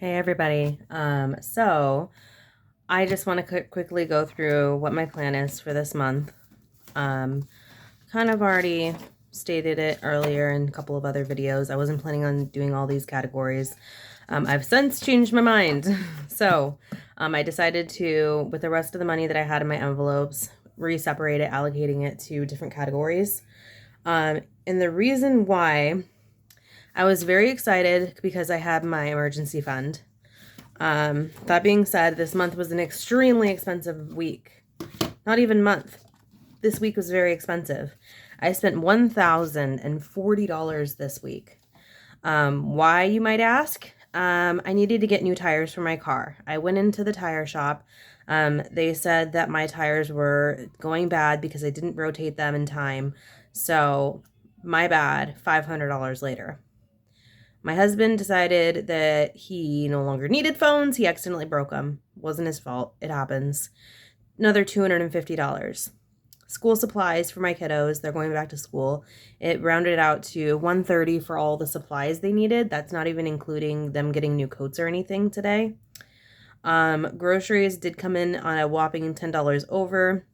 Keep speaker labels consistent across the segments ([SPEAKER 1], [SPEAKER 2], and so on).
[SPEAKER 1] Hey everybody. So I just want to quickly go through what my plan is for this month. Um, Kind of already stated it earlier in a couple of other videos. I wasn't planning on doing all these categories. I've since changed my mind. So I decided to, with the rest of the money that I had in my envelopes, re-separate it, allocating it to different categories. And the reason why I was very excited because I had my emergency fund. That being said, this month was an extremely expensive week. Not even month. This week was very expensive. I spent $1,040 this week. Why, you might ask? I needed to get new tires for my car. I went into the tire shop. They said that my tires were going bad because I didn't rotate them in time. So, my bad, $500 later. My husband decided that he no longer needed phones. He accidentally broke them. Wasn't his fault. It happens. Another $250. School supplies for my kiddos. They're going back to school. It rounded out to $130 for all the supplies they needed. That's not even including them getting new coats or anything today. Groceries did come in on a whopping $10 over.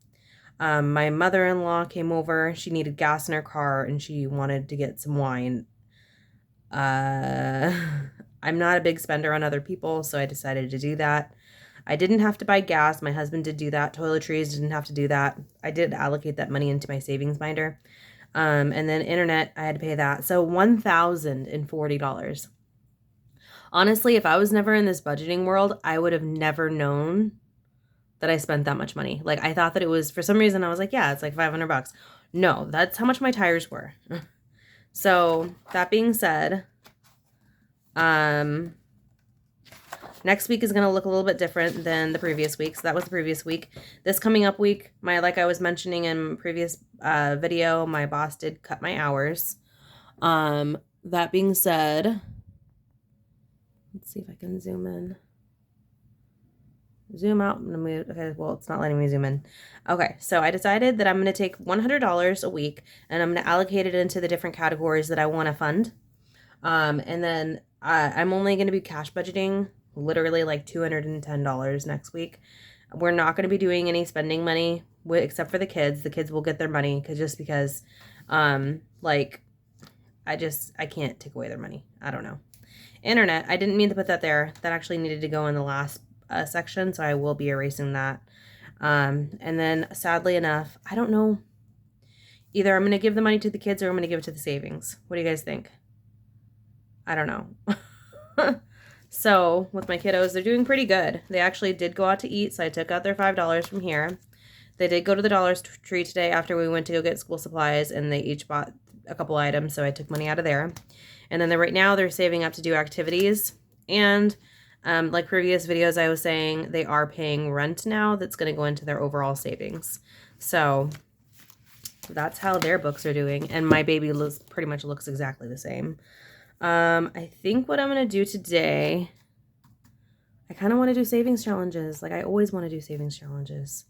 [SPEAKER 1] My mother-in-law came over. She needed gas in her car and she wanted to get some wine. Uh, I'm not a big spender on other people, so I decided to do that. I didn't have to buy gas. My husband did do that. Toiletries didn't have to do that. I did allocate that money into my savings binder. And then internet, I had to pay that. So $1,040. Honestly, if I was never in this budgeting world, I would have never known that I spent that much money. Like, I thought that it was, for some reason, I was like, yeah, it's like $500. No, that's how much my tires were. So that being said, next week is going to look a little bit different than the previous week. So that was the previous week. This coming up week, like I was mentioning in previous video, my boss did cut my hours. That being said, let's see if I can zoom in. Zoom out. Okay, well, it's not letting me zoom in. Okay, so I decided that I'm going to take $100 a week and I'm going to allocate it into the different categories that I want to fund. And then I'm only going to be cash budgeting literally like $210 next week. We're not going to be doing any spending money except for the kids. The kids will get their money because like I can't take away their money. I don't know. Internet, I didn't mean to put that there. That actually needed to go in the last section, so I will be erasing that. And then sadly enough, I don't know. Either I'm going to give the money to the kids or I'm going to give it to the savings. What do you guys think? I don't know. So with my kiddos, they're doing pretty good. They actually did go out to eat, so I took out their $5 from here. They did go to the Dollar Tree today after we went to go get school supplies, and they each bought a couple items, so I took money out of there. And then right now they're saving up to do activities. And like previous videos I was saying, they are paying rent now that's going to go into their overall savings. So that's how their books are doing. And my baby pretty much looks exactly the same. I think what I'm going to do today, I kind of want to do savings challenges. Like I always want to do savings challenges.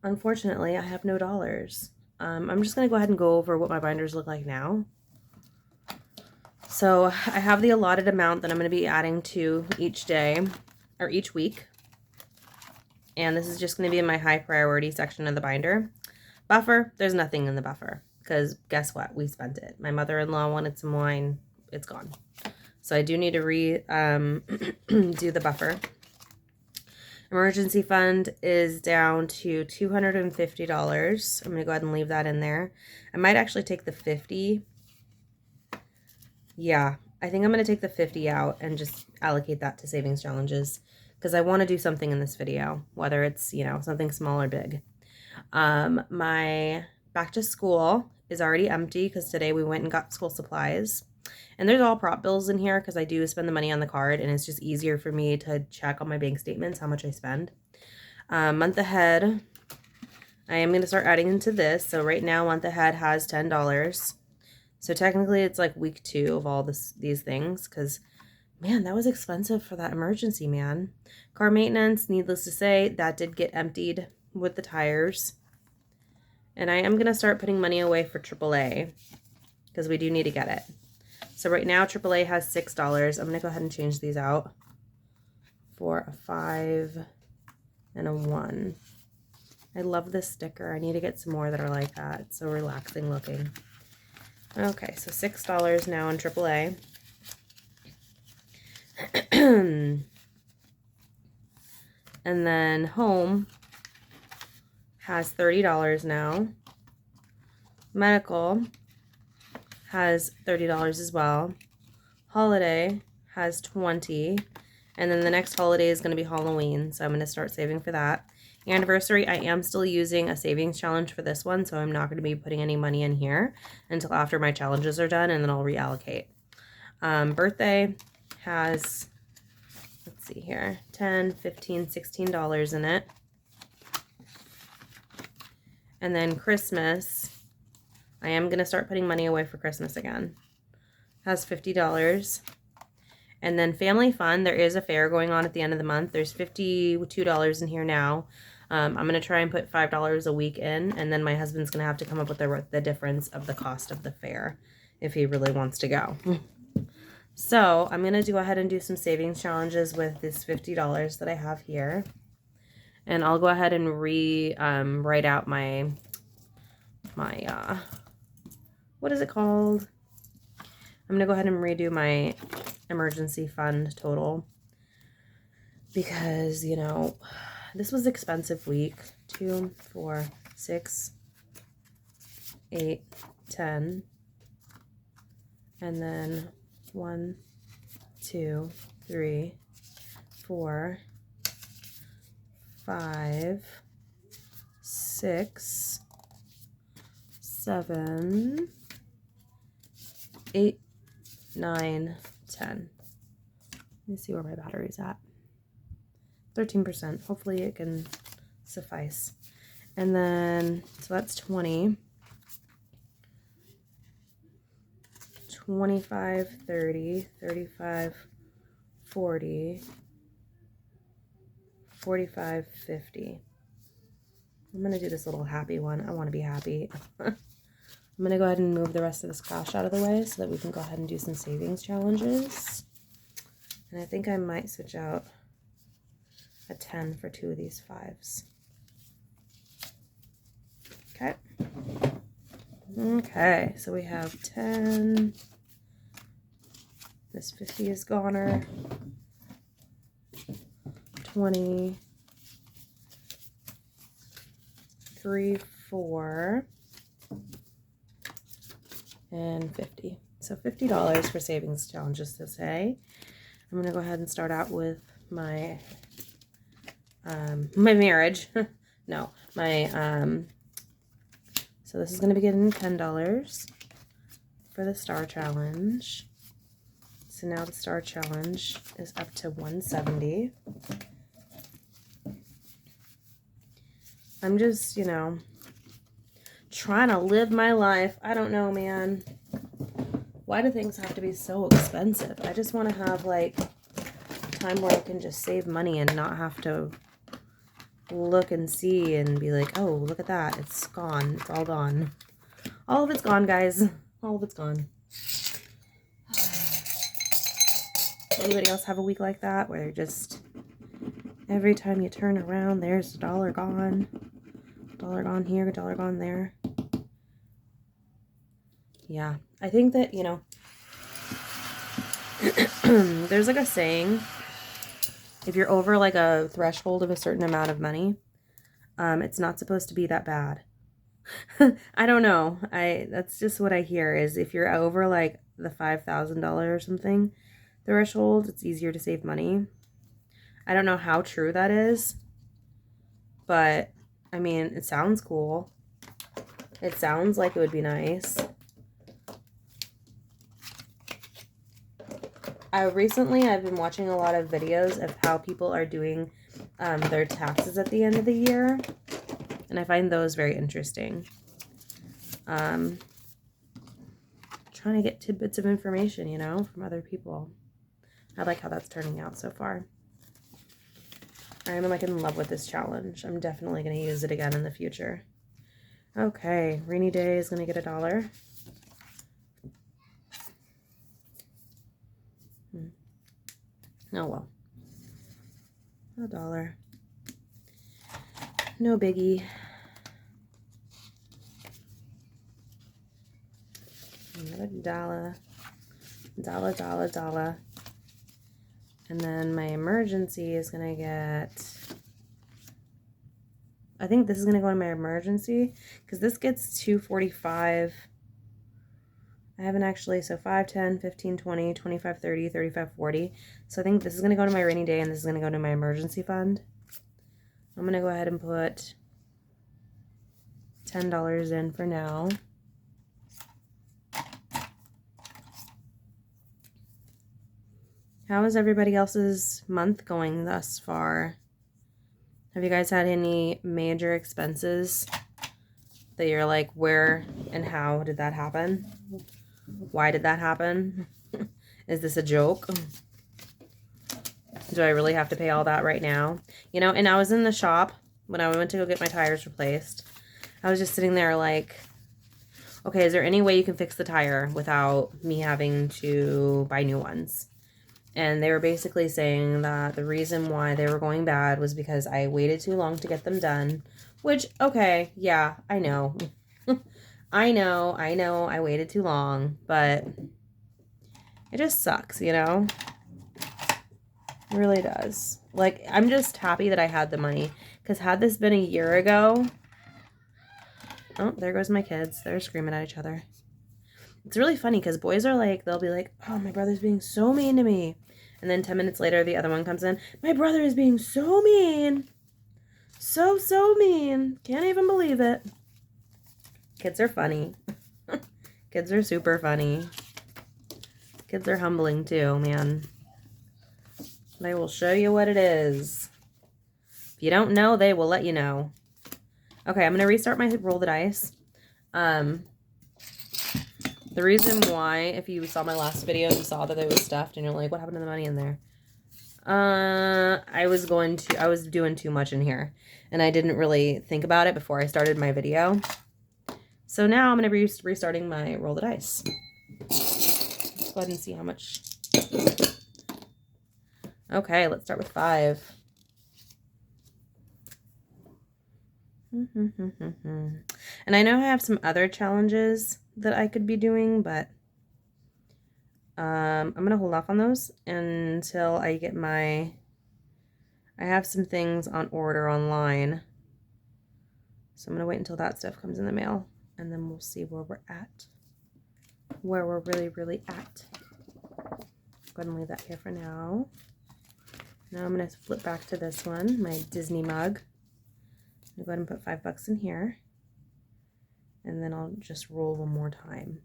[SPEAKER 1] Unfortunately, I have no dollars. I'm just going to go ahead and go over what my binders look like now. So I have the allotted amount that I'm going to be adding to each day or each week. And this is just going to be in my high priority section of the binder. Buffer, there's nothing in the buffer because guess what? We spent it. My mother-in-law wanted some wine. It's gone. So I do need to do the buffer. Emergency fund is down to $250. I'm going to go ahead and leave that in there. I might actually take the 50. Yeah, I think I'm going to take the 50 out and just allocate that to savings challenges because I want to do something in this video, whether it's, something small or big. My back to school is already empty because today we went and got school supplies. And there's all prop bills in here because I do spend the money on the card and it's just easier for me to check on my bank statements how much I spend. Month ahead, I am going to start adding into this. So right now, month ahead has $10. So technically it's like week 2 of all these things because, man, that was expensive for that emergency, man. Car maintenance, needless to say, that did get emptied with the tires. And I am going to start putting money away for AAA because we do need to get it. So right now, AAA has $6. I'm going to go ahead and change these out. for a 5 and a 1. I love this sticker. I need to get some more that are like that. It's so relaxing looking. Okay, so $6 now on AAA. And then Home has $30 now. Medical has $30 as well. Holiday has $20. And then the next holiday is going to be Halloween, so I'm going to start saving for that. Anniversary, I am still using a savings challenge for this one, so I'm not going to be putting any money in here until after my challenges are done, and then I'll reallocate. Birthday has, let's see here, $10, $15, $16 in it. And then Christmas, I am going to start putting money away for Christmas again. Has $50. And then Family Fun, there is a fair going on at the end of the month. There's $52 in here now. I'm going to try and put $5 a week in, and then my husband's going to have to come up with the difference of the cost of the fair if he really wants to go. So I'm going to go ahead and do some savings challenges with this $50 that I have here. And I'll go ahead and write out my what is it called? I'm going to go ahead and redo my emergency fund total because, you know, this was expensive week. 2, 4, 6, 8, 10, and then 1, 2, 3, 4, 5, 6, 7, 8, 9, 10. Let me see where my battery's at. 13%. Hopefully it can suffice. And then, so that's 20. 25, 30, 35, 40, 45, 50. I'm going to do this little happy one. I want to be happy. I'm going to go ahead and move the rest of this cash out of the way so that we can go ahead and do some savings challenges. And I think I might switch out a 10 for 2 of these 5s. Okay. Okay, so we have 10. This 50 is goner. 20. 3, 4. And 50. So $50 for savings challenges to say. I'm going to go ahead and start out with my my marriage. No, my so this is going to be getting $10 for the star challenge. So now the star challenge is up to $170. I'm just, you know, trying to live my life. I don't know, man. Why do things have to be so expensive? I just want to have, like, time where I can just save money and not have to look and see and be like, oh, look at that. It's gone. It's all gone. All of it's gone, guys. All of it's gone. Anybody else have a week like that where just every time you turn around, there's a dollar gone. Dollar gone here, dollar gone there. Yeah, I think that, you know, there's like a saying, if you're over like a threshold of a certain amount of money, it's not supposed to be that bad. I don't know. That's just what I hear is if you're over like the $5,000 or something threshold, it's easier to save money. I don't know how true that is, but I mean, it sounds cool. It sounds like it would be nice. I've been watching a lot of videos of how people are doing their taxes at the end of the year, and I find those very interesting. Trying to get tidbits of information, you know, from other people. I like how that's turning out so far. I'm like in love with this challenge. I'm definitely going to use it again in the future. Okay, rainy day is going to get $1. Oh well. $1. No biggie. Another dollar. Dollar. And then my emergency is gonna get, I think this is gonna go in my emergency because this gets $2.45. I haven't actually, so 5, 10, 15, 20, 25, 30, 35, 40. So I think this is gonna go to my rainy day and this is gonna go to my emergency fund. I'm gonna go ahead and put $10 in for now. How is everybody else's month going thus far? Have you guys had any major expenses that you're like, where and how did that happen? Why did that happen? Is this a joke? Do I really have to pay all that right now? You know, and I was in the shop when I went to go get my tires replaced. I was just sitting there like, okay, is there any way you can fix the tire without me having to buy new ones? And they were basically saying that the reason why they were going bad was because I waited too long to get them done. Which, okay, yeah, I know. I know, I waited too long. But it just sucks, you know? It really does. Like, I'm just happy that I had the money. Because had this been a year ago... Oh, there goes my kids. They're screaming at each other. It's really funny because boys are like, they'll be like, oh, my brother's being so mean to me. And then 10 minutes later, the other one comes in. My brother is being so mean. So mean. Can't even believe it. Kids are funny. Kids are super funny. Kids are humbling too, man. They will show you what it is. If you don't know, they will let you know. Okay, I'm going to restart my roll the dice. The reason why, if you saw my last video, you saw that it was stuffed and you're like, what happened to the money in there? I was doing too much in here and I didn't really think about it before I started my video. So now I'm going to be restarting my roll the dice. Let's go ahead and see how much. Okay, let's start with 5. And I know I have some other challenges that I could be doing, but I'm going to hold off on those until I get I have some things on order online. So I'm going to wait until that stuff comes in the mail, and then we'll see where we're at. Where we're really at. Go ahead and leave that here for now. Now I'm going to flip back to this one, my Disney mug. I'm going to go ahead and put $5 in here. And then I'll just roll one more time.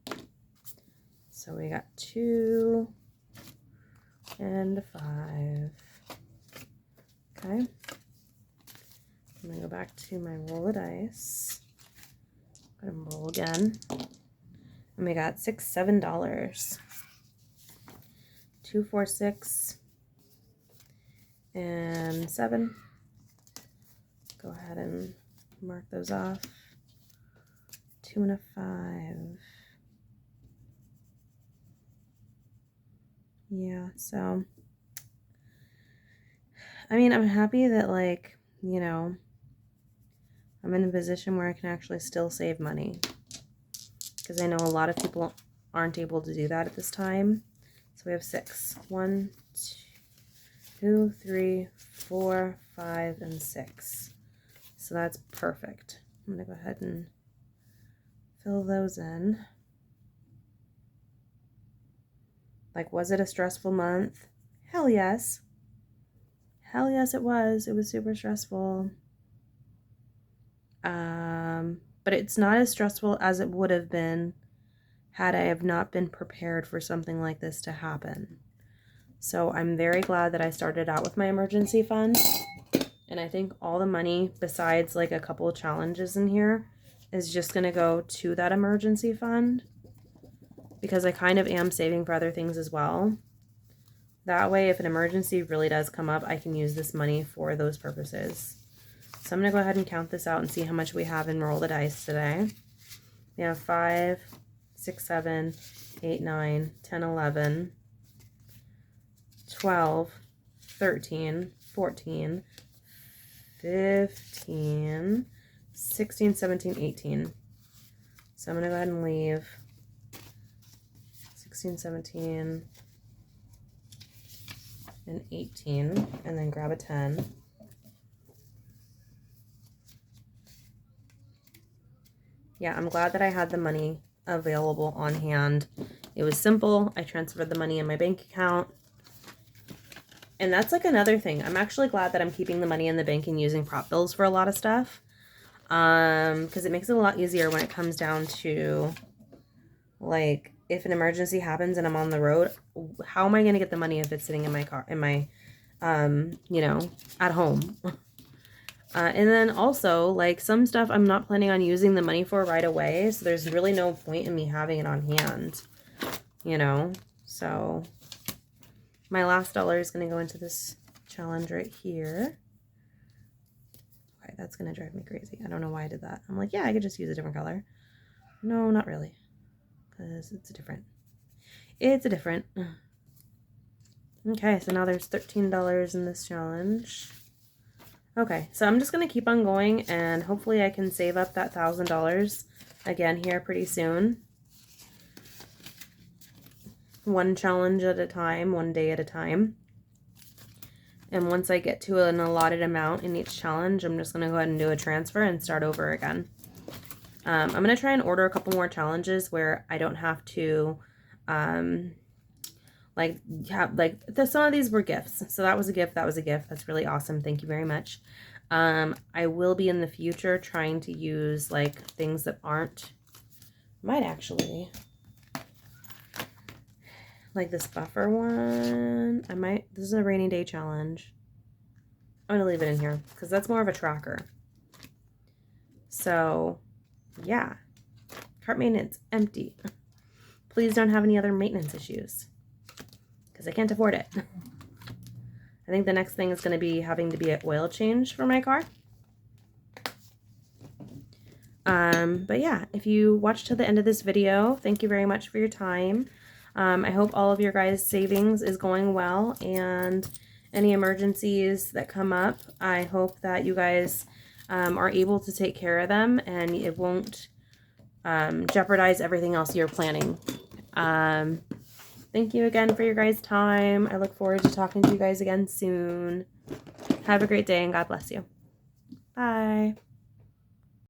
[SPEAKER 1] So we got 2 and 5. Okay. I'm going to go back to my roll of dice. Go ahead and roll again. And we got $7. 2, 4, 6, and 7. Go ahead and mark those off. 2 and a 5. Yeah, so I mean, I'm happy that, like, you know, I'm in a position where I can actually still save money, because I know a lot of people aren't able to do that at this time. So we have 6. 1, 2, 3, 4, 5, and 6. So that's perfect. I'm going to go ahead and fill those in. Like, was it a stressful month? Hell yes. Hell yes, it was. It was super stressful. But it's not as stressful as it would have been had I have not been prepared for something like this to happen. So I'm very glad that I started out with my emergency fund. And I think all the money, besides like a couple of challenges in here, is just going to go to that emergency fund, because I kind of am saving for other things as well. That way, if an emergency really does come up, I can use this money for those purposes. So I'm going to go ahead and count this out and see how much we have in roll the dice today. We have 5, 6, 7, 8, 9, 10, 11, 12, 13, 14, 15, 16, 17, 18. So I'm going to go ahead and leave 16, 17, and 18, and then grab a 10. Yeah, I'm glad that I had the money available on hand. It was simple. I transferred the money in my bank account. And that's like another thing. I'm actually glad that I'm keeping the money in the bank and using prop bills for a lot of stuff. Because it makes it a lot easier when it comes down to, like, if an emergency happens and I'm on the road, how am I going to get the money if it's sitting in my car, in my, you know, at home? And then also, like, some stuff I'm not planning on using the money for right away, so there's really no point in me having it on hand, you know? So, my last dollar is going to go into this challenge right here. Okay, that's going to drive me crazy. I don't know why I did that. I'm like, yeah, I could just use a different color. No, not really, because it's different. It's a different. Okay, so now there's $13 in this challenge. Okay, so I'm just going to keep on going, and hopefully I can save up that $1,000 again here pretty soon. One challenge at a time, one day at a time. And once I get to an allotted amount in each challenge, I'm just going to go ahead and do a transfer and start over again. I'm going to try and order a couple more challenges where I don't have to, some of these were gifts. So that was a gift. That was a gift. That's really awesome. Thank you very much. I will be in the future trying to use like things that aren't, might actually, like this buffer one. This is a rainy day challenge. I'm going to leave it in here because that's more of a tracker. So yeah, cart maintenance, empty. Please don't have any other maintenance issues, because I can't afford it. I think the next thing is going to be having to be an oil change for my car. But yeah, if you watched to the end of this video, thank you very much for your time. I hope all of your guys' savings is going well, and any emergencies that come up, I hope that you guys are able to take care of them, and it won't jeopardize everything else you're planning. Thank you again for your guys' time. I look forward to talking to you guys again soon. Have a great day, and God bless you. Bye.